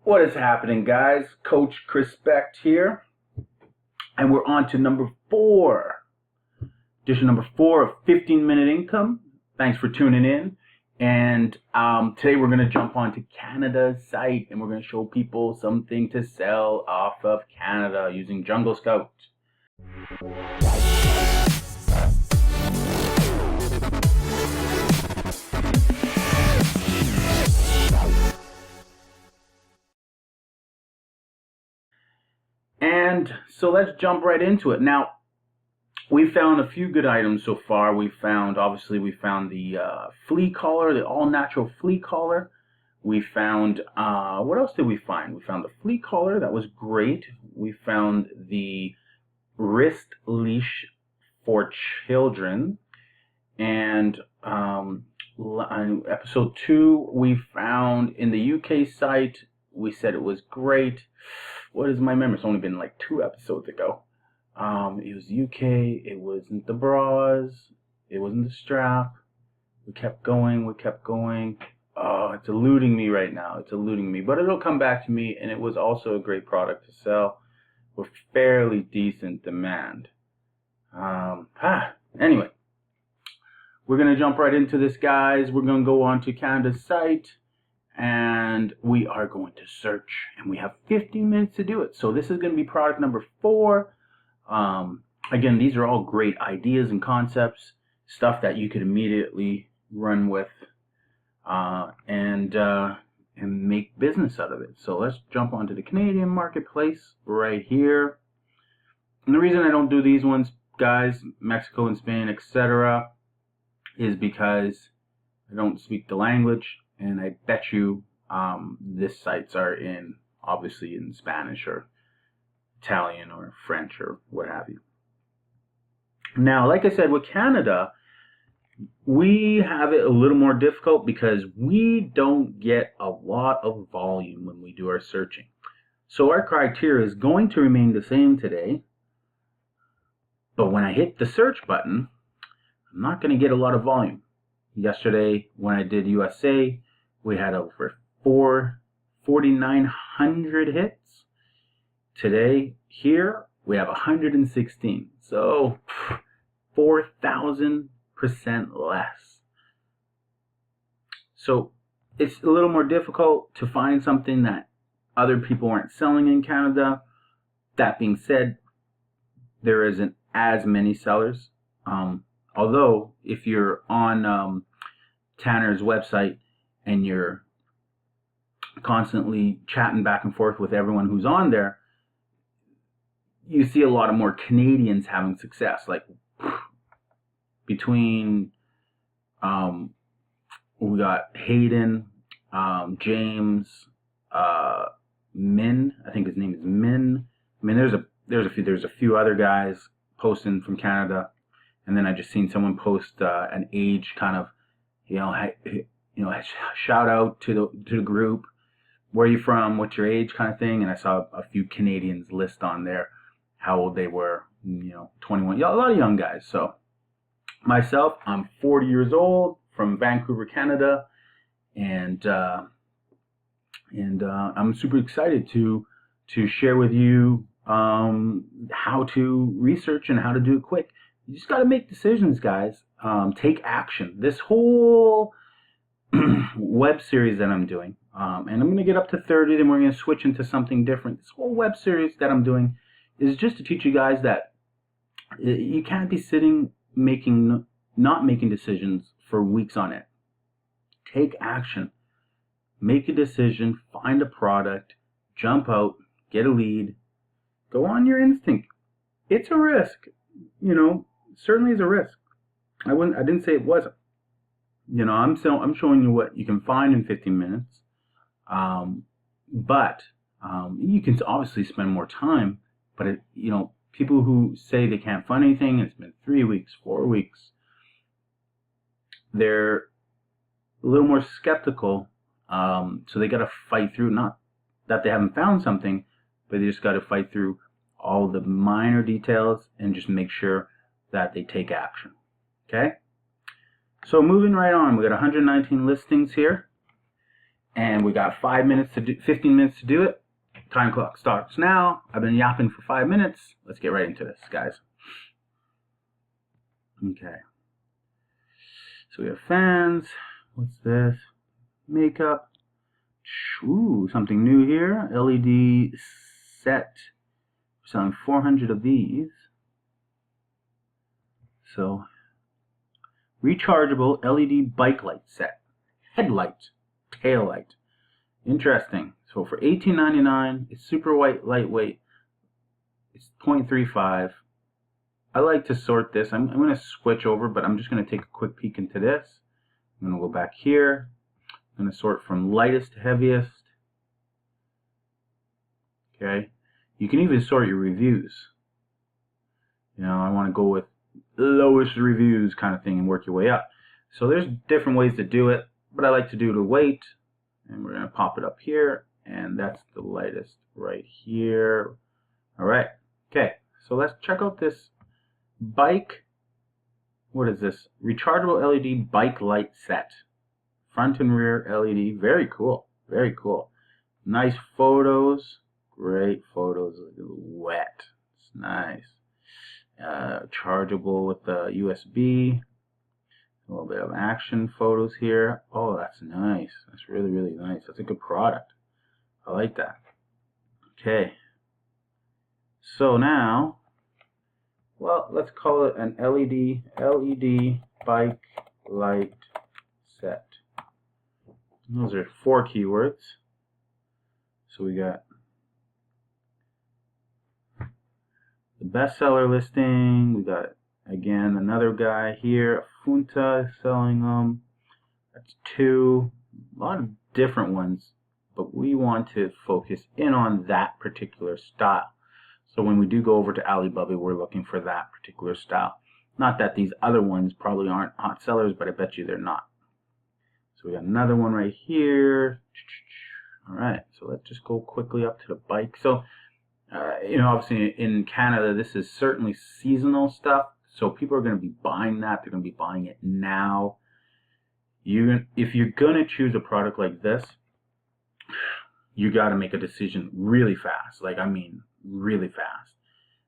What is happening, guys? Coach Chrispect here, and we're on to edition number four of 15-minute income. Thanks for tuning in. And today we're going to jump onto Canada's site, and we're going to show people something to sell off of Canada using Jungle Scout. And so let's jump right into it. Now, we found a few good items so far. We found the flea collar, the all-natural flea collar. We found, what else did we find? We found the flea collar, that was great. We found the wrist leash for children. And on episode 2, we found in the UK site, we said it was great. What is my memory? It's only been like 2 episodes ago. It was UK, it wasn't the bras, it wasn't the strap. We kept going. Oh, it's eluding me right now. It's eluding me, but it'll come back to me, and it was also a great product to sell with fairly decent demand. Anyway, we're going to jump right into this, guys. We're going to go on to Canada's site, and we are going to search, and we have 15 minutes to do it. So this is going to be product number 4. Again, these are all great ideas and concepts, stuff that you could immediately run with and make business out of it. So let's jump onto the Canadian marketplace right here. And the reason I don't do these ones, guys, Mexico and Spain, etc., is because I don't speak the language, and I bet you these sites are obviously in Spanish or Italian or French or what have you. Now, like I said, with Canada, we have it a little more difficult because we don't get a lot of volume when we do our searching. So our criteria is going to remain the same today, but when I hit the search button, I'm not going to get a lot of volume. Yesterday, when I did USA, we had over 4,900 hits. Today, here, we have 116. So, 4,000% less. So, it's a little more difficult to find something that other people aren't selling in Canada. That being said, there isn't as many sellers. Although, if you're on Tanner's website and you're constantly chatting back and forth with everyone who's on there, you see a lot of more Canadians having success. Like between we got Hayden, James, Min. I think his name is Min. I mean, there's a few other guys posting from Canada, and then I just seen someone post an age kind of, shout out to the group. Where are you from? What's your age? Kind of thing. And I saw a few Canadians list on there how old they were, 21. Yeah, a lot of young guys. So myself, I'm 40 years old from Vancouver, Canada, and I'm super excited to share with you how to research and how to do it quick. You just got to make decisions, guys. Take action. This whole web series that I'm doing, and I'm going to get up to 30, then we're going to switch into something different. This whole web series that I'm doing is just to teach you guys that you can't be sitting not making decisions for weeks on it. Take action. Make a decision. Find a product. Jump out. Get a lead. Go on your instinct. It's a risk. Certainly is a risk. I didn't say it wasn't. I'm showing you what you can find in 15 minutes. But you can obviously spend more time. But people who say they can't find anything, it's been 3 weeks, 4 weeks, they're a little more skeptical. So they got to fight through, not that they haven't found something, but they just got to fight through all the minor details and just make sure that they take action. Okay? So moving right on, we got 119 listings here. And we got 5 minutes to do, 15 minutes to do it. Time clock starts now. I've been yapping for 5 minutes. Let's get right into this, guys. Okay. So we have fans. What's this? Makeup. Ooh, something new here. LED set. We're selling 400 of these. So, rechargeable LED bike light set. Headlight. Tail light. Interesting. So for $18.99, it's super lightweight. It's 0.35. I like to sort this. I'm going to switch over, but I'm just going to take a quick peek into this. I'm going to go back here. I'm going to sort from lightest to heaviest. Okay. You can even sort your reviews. You know, I want to go with lowest reviews kind of thing and work your way up. So there's different ways to do it, but I like to do the weight. And we're going to pop it up here. And that's the lightest right here. All right. Okay. So let's check out this bike. What is this? Rechargeable LED bike light set. Front and rear LED. Very cool. Very cool. Nice photos. Great photos. Wet. It's nice. Chargeable with the USB. A little bit of action photos here. Oh, that's nice. That's really, really nice. That's a good product. I like that. Okay. So now, well, let's call it an LED bike light set. Those are 4 keywords. So we got the bestseller listing. We got, again, another guy here. Funta is selling them. That's 2. A lot of different ones, but we want to focus in on that particular style. So when we do go over to Alibaba, we're looking for that particular style. Not that these other ones probably aren't hot sellers, but I bet you they're not. So we got another one right here. All right, so let's just go quickly up to the bike. So, you know, obviously in Canada, this is certainly seasonal stuff. So people are going to be buying that. They're going to be buying it now. If you're going to choose a product like this, you got to make a decision really fast. Like, I mean, really fast.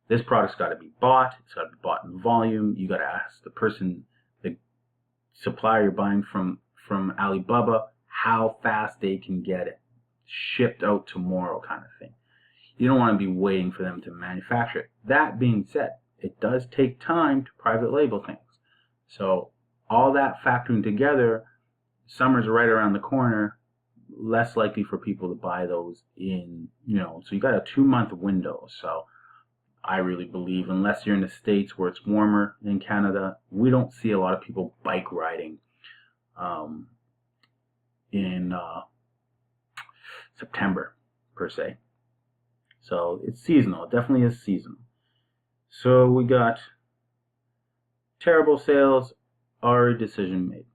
This product's got to be bought. It's got to be bought in volume. You got to ask the person, the supplier you're buying from Alibaba, how fast they can get it shipped out tomorrow, kind of thing. You don't want to be waiting for them to manufacture it. That being said, it does take time to private label things. So all that factoring together, summer's right around the corner. Less likely for people to buy those in, you know, so you got a 2-month window. So I really believe, unless you're in the States where it's warmer than Canada, we don't see a lot of people bike riding in September per se. So it's seasonal. It definitely is seasonal. So we got terrible sales, already decision made.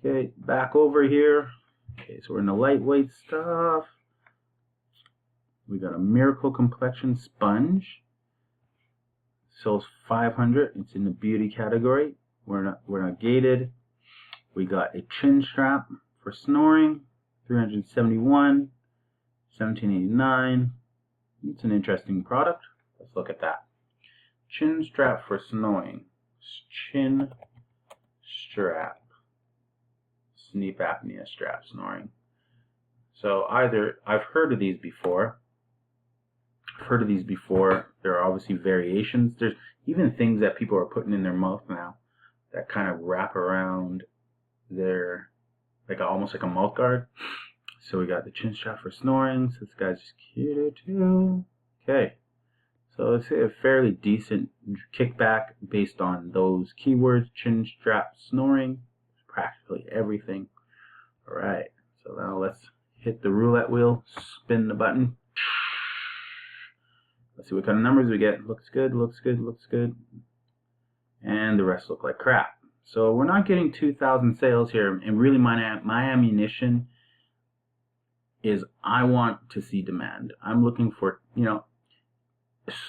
Okay, back over here. Okay, so we're in the lightweight stuff. We got a Miracle Complexion Sponge. Sells 500. It's in the beauty category. We're not gated. We got a chin strap for snoring. 371. 1789. It's an interesting product. Let's look at that. Chin strap for snoring. Chin strap. Sleep apnea strap snoring. So either I've heard of these before. There are obviously variations. There's even things that people are putting in their mouth now that kind of wrap around their, like almost like a mouth guard. So we got the chin strap for snoring. So this guy's just cute too. Okay. So let's say a fairly decent kickback based on those keywords. Chin strap snoring. Practically everything. Alright, so now let's hit the roulette wheel, spin the button. Let's see what kind of numbers we get. Looks good, looks good, looks good. And the rest look like crap. So we're not getting 2,000 sales here, and really my ammunition is I want to see demand. I'm looking for, you know,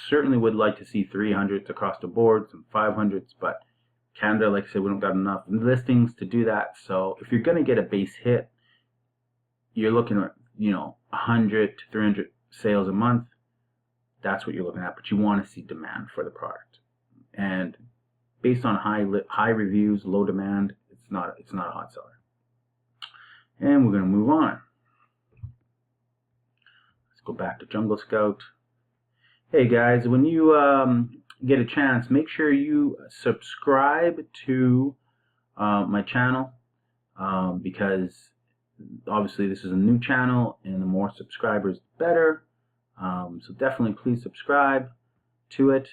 certainly would like to see 300s across the board, some 500s, but Canada, like I said, we don't got enough listings to do that. So if you're going to get a base hit, you're looking at, 100 to 300 sales a month. That's what you're looking at, but you want to see demand for the product. And based on high reviews, low demand, it's not a hot seller. And we're going to move on. Let's go back to Jungle Scout. Hey guys, when you get a chance, make sure you subscribe to my channel, because obviously this is a new channel, and the more subscribers the better. So definitely please subscribe to it.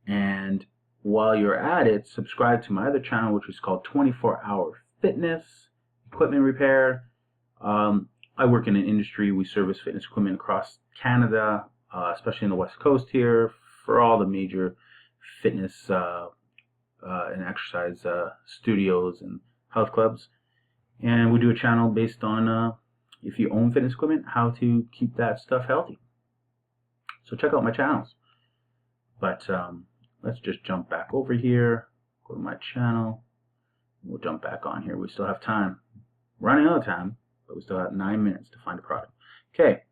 And while you're at it, subscribe to my other channel, which is called 24-Hour Fitness Equipment Repair. I work in an industry. We service fitness equipment across Canada, especially in the West Coast here, for all the major fitness and exercise studios and health clubs. And we do a channel based on, if you own fitness equipment, how to keep that stuff healthy. So check out my channels. But let's just jump back over here, go to my channel. We'll jump back on here. We still have time. Running out of time, but we still have 9 minutes to find a product. Okay,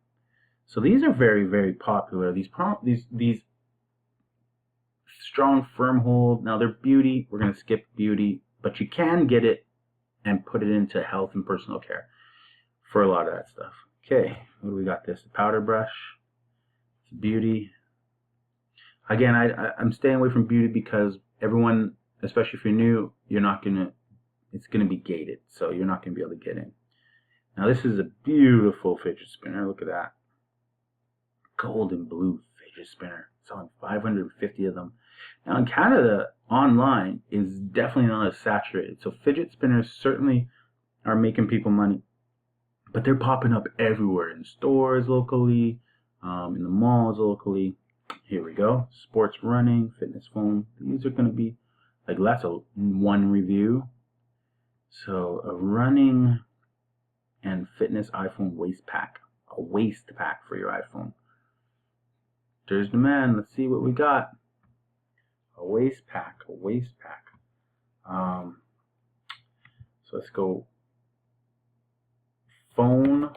so these are very, very popular. These strong firm hold. Now they're beauty. We're going to skip beauty, but you can get it and put it into health and personal care for a lot of that stuff. Okay, what do we got? This powder brush. It's beauty. Again, I'm staying away from beauty because everyone, especially if you're new, it's gonna be gated, so you're not gonna be able to get in. Now this is a beautiful fidget spinner. Look at that, gold and blue fidget spinner. Selling 550 of them. Now in Canada, online is definitely not as saturated. So fidget spinners certainly are making people money, but they're popping up everywhere, in stores locally, in the malls locally. Here we go. Sports running, fitness foam. These are going to be like, that's one review. So a running and fitness iPhone waist pack. A waist pack for your iPhone. There's demand. Let's see what we got. A waist pack. A waist pack. So let's go. Phone.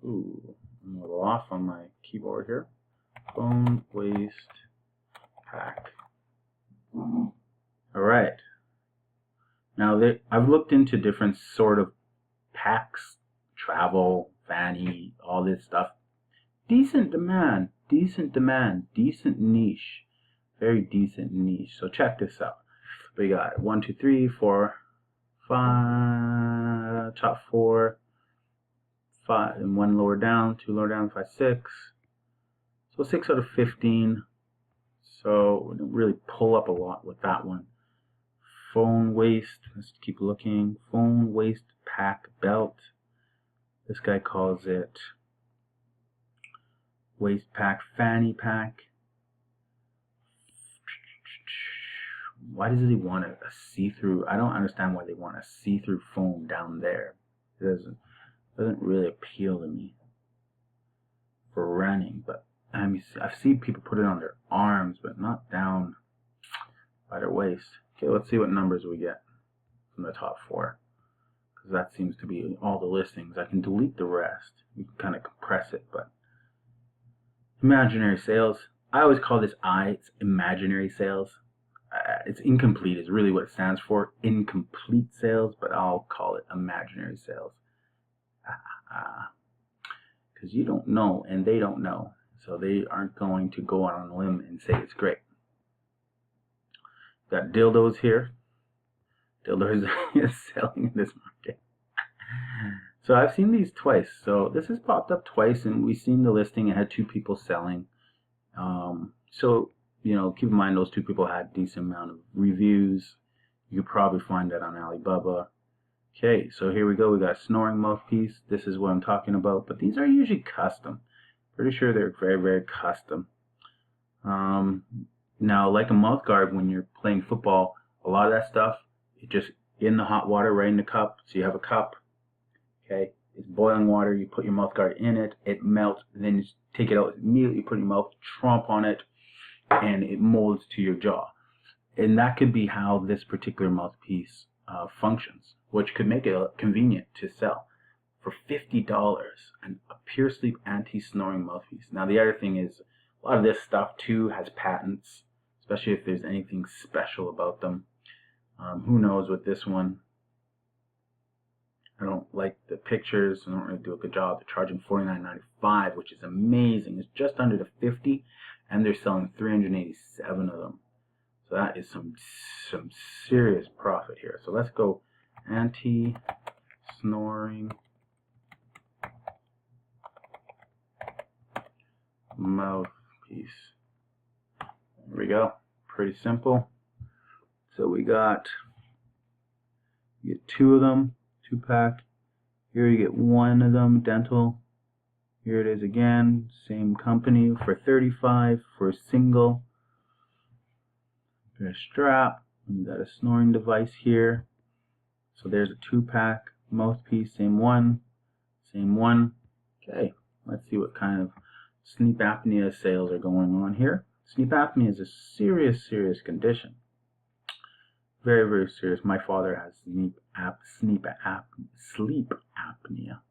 Ooh, I'm a little off on my keyboard here. Phone waist pack. All right. Now I've looked into different sort of packs, travel, fanny, all this stuff. Decent demand, decent niche, very decent niche. So check this out. We got 1, 2, 3, 4, 5, top 4, 5, and 1 lower down, 2 lower down, 5, 6. So 6 out of 15. So we didn't really pull up a lot with that one. Phone waist. Let's keep looking. Phone waist pack belt. This guy calls it waist pack fanny pack. Why does he want a see-through? I don't understand why they want a see-through phone down there. It doesn't really appeal to me for running, but I mean, I've seen people put it on their arms, but not down by their waist. Okay, let's see what numbers we get from the top 4, because that seems to be all the listings. I can delete the rest. You can kind of compress it, but imaginary sales. I always call this it's imaginary sales. It's incomplete is really what it stands for. Incomplete sales, but I'll call it imaginary sales. Because you don't know and they don't know. So they aren't going to go on a limb and say it's great. Got dildos here. Dildos is selling in this market. So I've seen these twice. So this has popped up twice, and we've seen the listing. It had 2 people selling. So, keep in mind those 2 people had a decent amount of reviews. You could probably find that on Alibaba. Okay, so here we go. We got a snoring mouthpiece. This is what I'm talking about. But these are usually custom. Pretty sure they're very, very custom. Now, like a mouth guard, when you're playing football, a lot of that stuff, it just in the hot water, right in the cup. So you have a cup, okay? It's boiling water. You put your mouth guard in it. It melts. Then you take it out immediately. Put your mouth, tromp on it, and it molds to your jaw. And that could be how this particular mouthpiece functions, which could make it convenient to sell. for $50, a Pure Sleep anti-snoring mouthpiece. Now the other thing is, a lot of this stuff too has patents, especially if there's anything special about them. Who knows with this one? I don't like the pictures. I don't really do a good job. They're charging $49.95, which is amazing. It's just under the 50, and they're selling 387 of them. So that is some serious profit here. So let's go anti-snoring mouthpiece. There we go. Pretty simple. So we got, you get 2 of them, 2-pack. Here you get 1 of them, dental. Here it is again, same company for $35 for a single. There's a strap. We got a snoring device here. So there's a 2-pack mouthpiece, same one, same one. Okay, let's see what kind of sleep apnea sales are going on here. Sleep apnea is a serious condition. Very, very serious. My father has sleep apnea,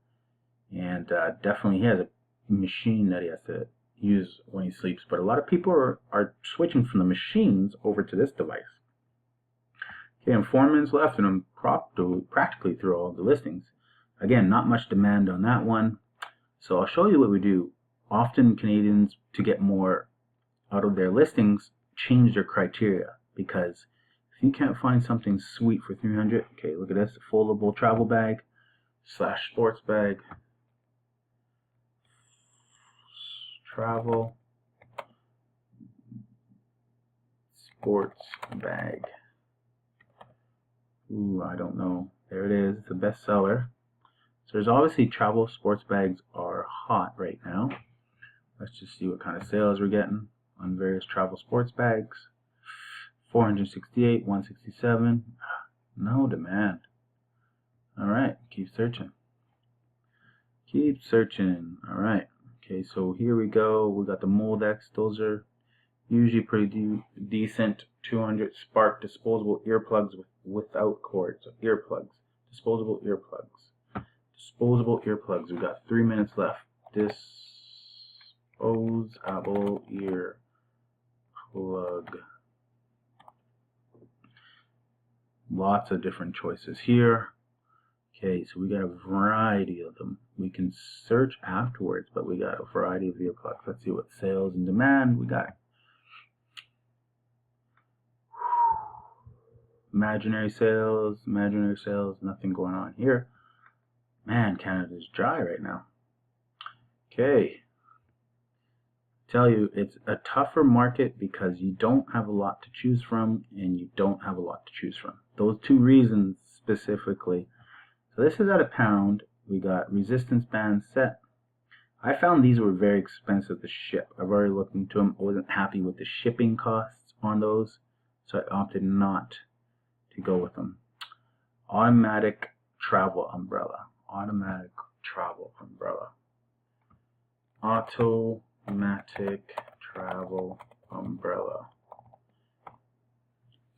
and definitely he has a machine that he has to use when he sleeps. But a lot of people are switching from the machines over to this device. Okay, and 4 minutes left, and I'm practically through all the listings. Again, not much demand on that one. So I'll show you what we do. Often Canadians, to get more out of their listings, change their criteria, because if you can't find something sweet for $300, okay, look at this, a foldable travel bag / sports bag, travel sports bag. Ooh, I don't know. There it is. It's a bestseller. So there's obviously travel sports bags are hot right now. Let's just see what kind of sales we're getting on various travel sports bags. 468, 167. No demand. Alright, keep searching. Keep searching. Alright. Okay, so here we go. We got the Moldex. Those are usually pretty decent. 200 Spark disposable earplugs without cords. So earplugs. Disposable earplugs. Disposable earplugs. We got 3 minutes left. Disposable earplug. Lots of different choices here. Okay, so we got a variety of them. We can search afterwards, but we got a variety of earplugs. Let's see what sales and demand we got. Imaginary sales, nothing going on here. Man, Canada's dry right now. Okay. Tell you, it's a tougher market because you don't have a lot to choose from, and you don't have a lot to choose from. Those 2 reasons specifically. So this is at £1. We got resistance band set. I found these were very expensive to ship. I've already looked into them. I wasn't happy with the shipping costs on those, so I opted not to go with them. Automatic travel umbrella. Automatic travel umbrella. Automatic travel umbrella.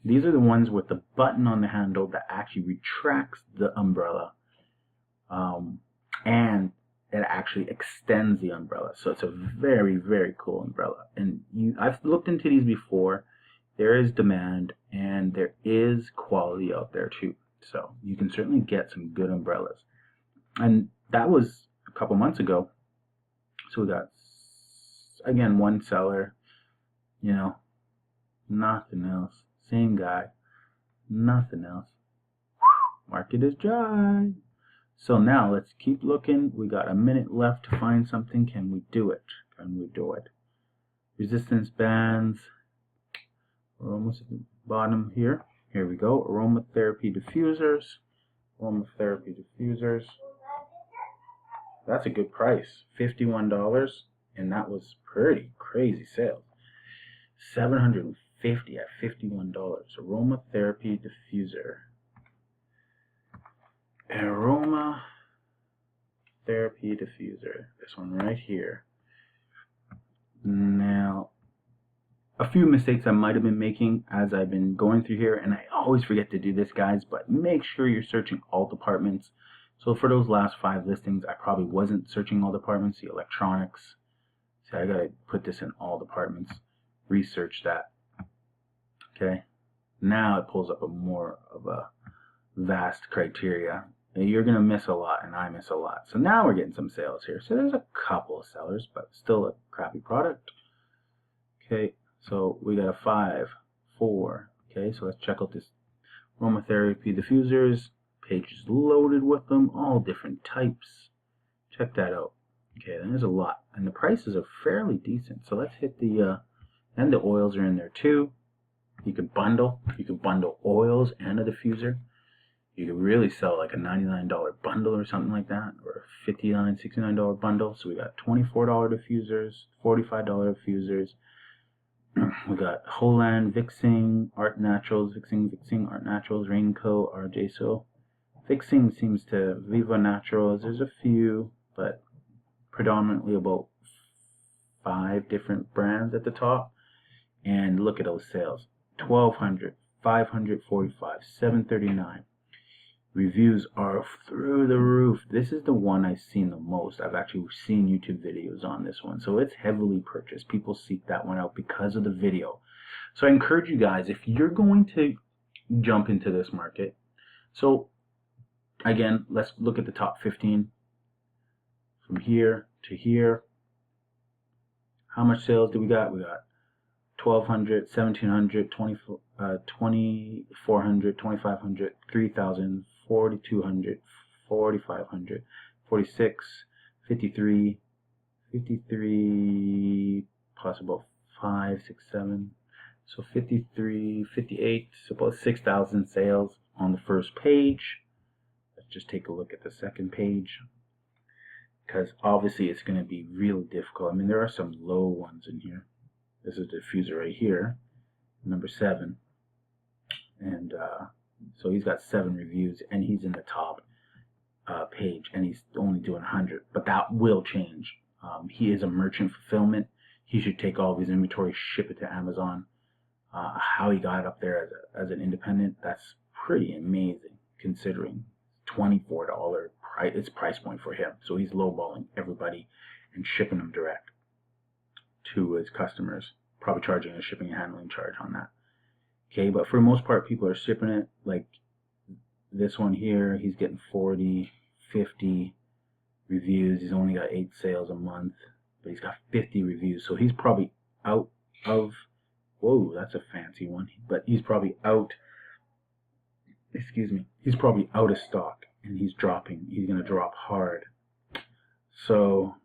These are the ones with the button on the handle that actually retracts the umbrella, and it actually extends the umbrella. So it's a very, very cool umbrella. And I've looked into these before. There is demand, and there is quality out there too. So you can certainly get some good umbrellas. And that was a couple months ago. So we got, again, 1 seller, you know, nothing else. Same guy, nothing else. Market is dry. So now let's keep looking. We got a minute left to find something. Can we do it? Can we do it? Resistance bands. We're almost at the bottom here. Here we go. Aromatherapy diffusers. Aromatherapy diffusers. That's a good price. $51. And that was pretty crazy sales. $750 at $51. Aromatherapy diffuser. Aromatherapy diffuser. This one right here. Now, a few mistakes I might have been making as I've been going through here, and I always forget to do this, guys, but make sure you're searching all departments. So for those last 5 listings, I probably wasn't searching all departments. The electronics, see, I gotta put this in all departments, research that. Okay, now it pulls up a more of a vast criteria. You're gonna miss a lot, and I miss a lot. So now we're getting some sales here. So there's a couple of sellers, but still a crappy product. Okay, so we got a 5, 4. Okay, so let's check out this aromatherapy diffusers. Page is loaded with them, all different types. Check that out. Okay, there's a lot, and the prices are fairly decent. So let's hit the and the oils are in there too. You could bundle oils and a diffuser. You could really sell like a $99 bundle or something like that, or a $59, $69 bundle. So we got $24 diffusers, $45 diffusers. We got Holland, Vixing, Art Naturals, Vixing, Art Naturals, Raincoat, RJSO. Vixing seems to, Viva Naturals, there's a few, but predominantly about 5 different brands at the top. And look at those sales. 1,200, 545, 739. Reviews are through the roof. This is the one I've seen the most. I've actually seen YouTube videos on this one. So it's heavily purchased. People seek that one out because of the video. So I encourage you guys, if you're going to jump into this market, so again, let's look at the top 15. From here to here. How much sales do we got? We got 1,200, 1,700, 2,400, 2,500, 3,000, 4,200, 4,500, 46, 53, 53, plus about 5, 6, 7. So 53, 58, so about 6,000 sales on the first page. Let's just take a look at the second page, because obviously it's going to be really difficult. I mean, there are some low ones in here. This is the diffuser right here, number 7. And so he's got 7 reviews, and he's in the top page, and he's only doing 100. But that will change. He is a merchant fulfillment. He should take all of his inventory, ship it to Amazon. How he got up there as an independent, that's pretty amazing, considering $24 price point for him. So he's lowballing everybody and shipping them direct to his customers, probably charging a shipping and handling charge on that. Okay, but for the most part, people are shipping it. Like this one here, he's getting 40, 50 reviews. He's only got 8 sales a month, but he's got 50 reviews. So he's probably out of, whoa, that's a fancy one, but he's probably out, he's probably out of stock, and he's dropping. He's going to drop hard. So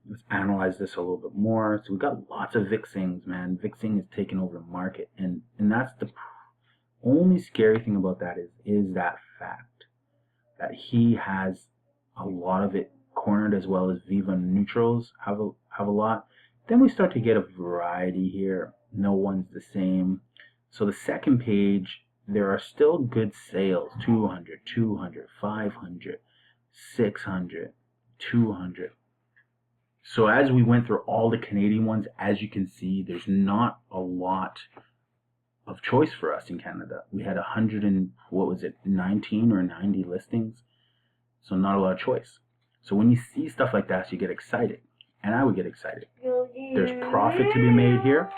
let's analyze this a little bit more. So we've got lots of Vixings, man. Vixing is taking over the market, and that's the only scary thing about that is that fact that he has a lot of it cornered, as well as Viva Neutrals have a lot. Then we start to get a variety here. No one's the same. So the second page, there are still good sales. 200, 200, 500, 600, 200. So as we went through all the Canadian ones, as you can see, there's not a lot of choice for us in Canada. We had 100 and, what was it, 19 or 90 listings. So not a lot of choice. So when you see stuff like that, you get excited. And I would get excited. There's profit to be made here.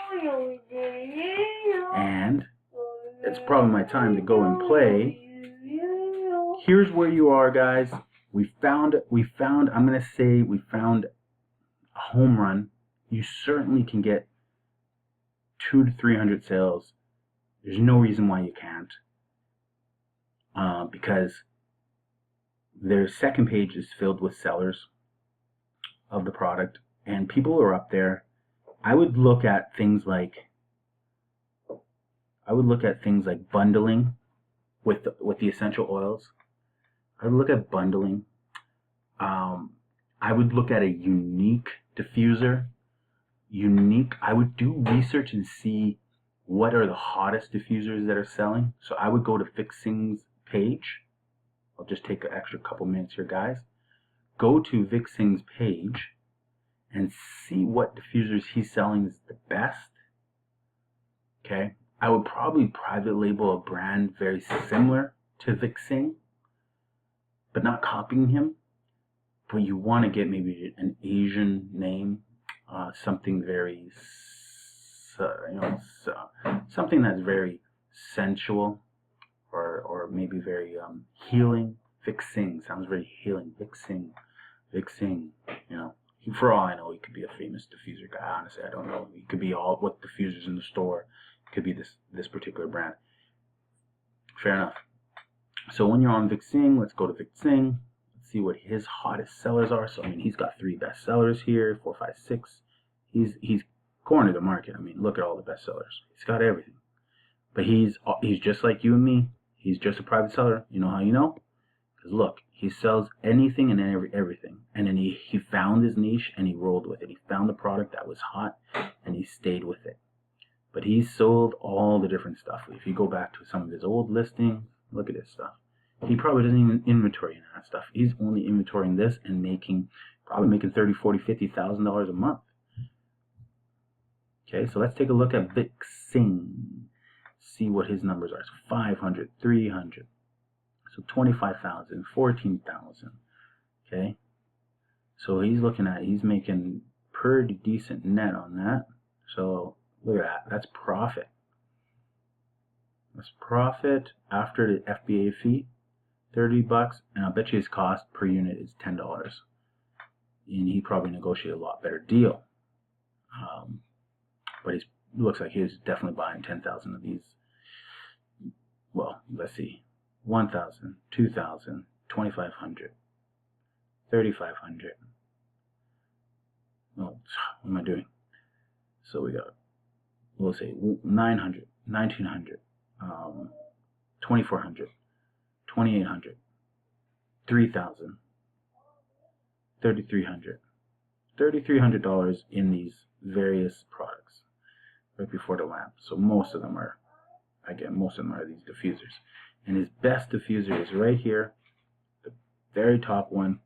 And it's probably my time to go and play. Here's where you are, guys. We found, I'm going to say we found a home run. You certainly can get 200 to 300 sales. There's no reason why you can't. Because their second page is filled with sellers of the product, and people are up there. I would look at things like bundling with the essential oils. I would look at bundling. I would look at a unique diffuser. I would do research and see what are the hottest diffusers that are selling. So I would go to Vixing's page. I'll just take an extra couple minutes here, guys. Go to Vixing's page and see what diffusers he's selling is the best. Okay, I would probably private label a brand very similar to Vixing, but not copying him. But you want to get maybe an Asian name, something very, something that's very sensual, or maybe very healing. Vixing sounds very healing. Vixing. For all I know, he could be a famous diffuser guy. Honestly, I don't know. He could be all what diffusers in the store. It could be this particular brand. Fair enough. So when you're on Vixing, let's go to Vixing. Let's see what his hottest sellers are. So I mean, he's got 3 best sellers here, 4, 5, 6. He's cornered the market. I mean, look at all the best sellers. He's got everything. But he's just like you and me. He's just a private seller. You know how you know? Because look, he sells anything and everything. And then he found his niche and he rolled with it. He found the product that was hot and he stayed with it. But he sold all the different stuff. If you go back to some of his old listings, look at this stuff. He probably doesn't even inventory that stuff. He's only inventorying this and probably making $30,000, $40,000, $50,000 a month. Okay, so let's take a look at Vixing. See what his numbers are. So 500, 300. So 25,000, 14,000. Okay, so he's making pretty decent net on that. So look at that. That's profit. That's profit after the FBA fee, $30, and I'll bet you his cost per unit is $10. And he probably negotiated a lot better deal. But it looks like he's definitely buying 10,000 of these. Well, let's see. 1,000, 2,000, 2,500, 3,500. Oh, what am I doing? So we got, we'll say 900, 1,900, 2,400, 2,800, 3,000, 3,300, $3,300 in these various products right before the lamp. So most of them are these diffusers. And his best diffuser is right here, the very top one.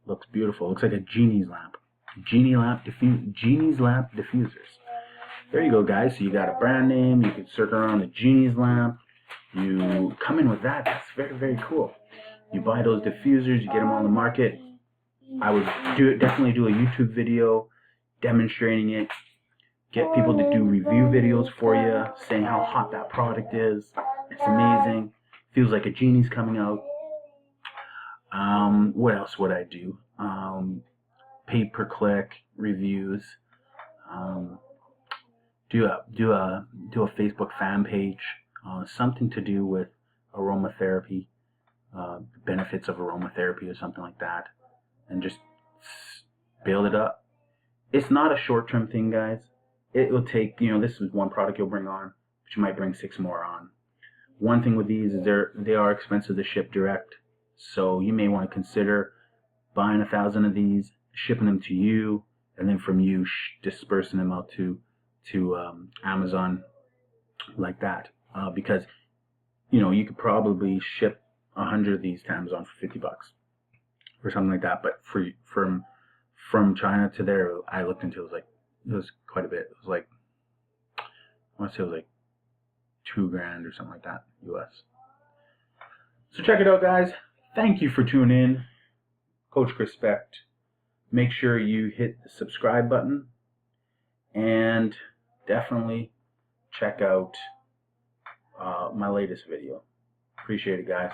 Looks beautiful. Looks like a genie's lamp. Genie's lamp diffusers. There you go, guys. So you got a brand name. You can circle around the genie's lamp. You come in with that. That's very, very cool. You buy those diffusers. You get them on the market. I would definitely do a YouTube video demonstrating it. Get people to do review videos for you, saying how hot that product is. It's amazing. Feels like a genie's coming out. What else would I do? Pay-per-click reviews. Do a Facebook fan page. Something to do with aromatherapy, benefits of aromatherapy or something like that, and just build it up. It's not a short-term thing, guys. It will take, this is one product you'll bring on, but you might bring 6 more on. One thing with these is they are expensive to ship direct, so you may want to consider buying 1,000 of these, shipping them to you, and then from you dispersing them out to Amazon like that, because you could probably ship 100 of these to Amazon for $50 or something like that. But from China to there, I looked into it was quite a bit. It was like, I want to say it was like $2,000 or something like that US. So check it out, guys. Thank you for tuning in. Coach Chrispect. Make sure you hit the subscribe button and definitely check out my latest video. Appreciate it, guys.